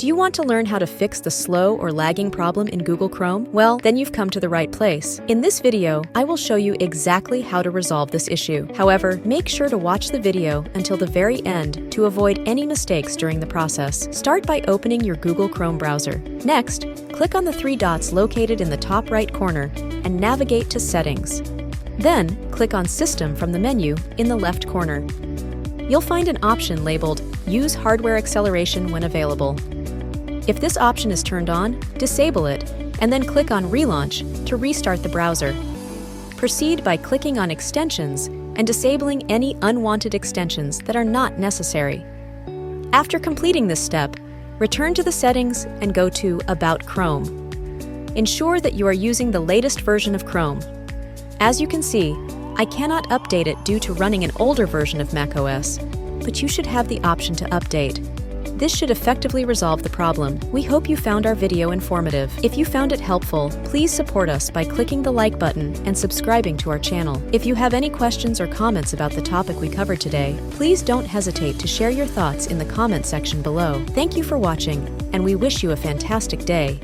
Do you want to learn how to fix the slow or lagging problem in Google Chrome? Well, then you've come to the right place. In this video, I will show you exactly how to resolve this issue. However, make sure to watch the video until the very end to avoid any mistakes during the process. Start by opening your Google Chrome browser. Next, click on the three dots located in the top right corner and navigate to Settings. Then, click on System from the menu in the left corner. You'll find an option labeled Use Hardware Acceleration when available. If this option is turned on, disable it, and then click on Relaunch to restart the browser. Proceed by clicking on Extensions and disabling any unwanted extensions that are not necessary. After completing this step, return to the settings and go to About Chrome. Ensure that you are using the latest version of Chrome. As you can see, I cannot update it due to running an older version of macOS, but you should have the option to update. This should effectively resolve the problem. We hope you found our video informative. If you found it helpful, please support us by clicking the like button and subscribing to our channel. If you have any questions or comments about the topic we covered today, please don't hesitate to share your thoughts in the comment section below. Thank you for watching, and we wish you a fantastic day.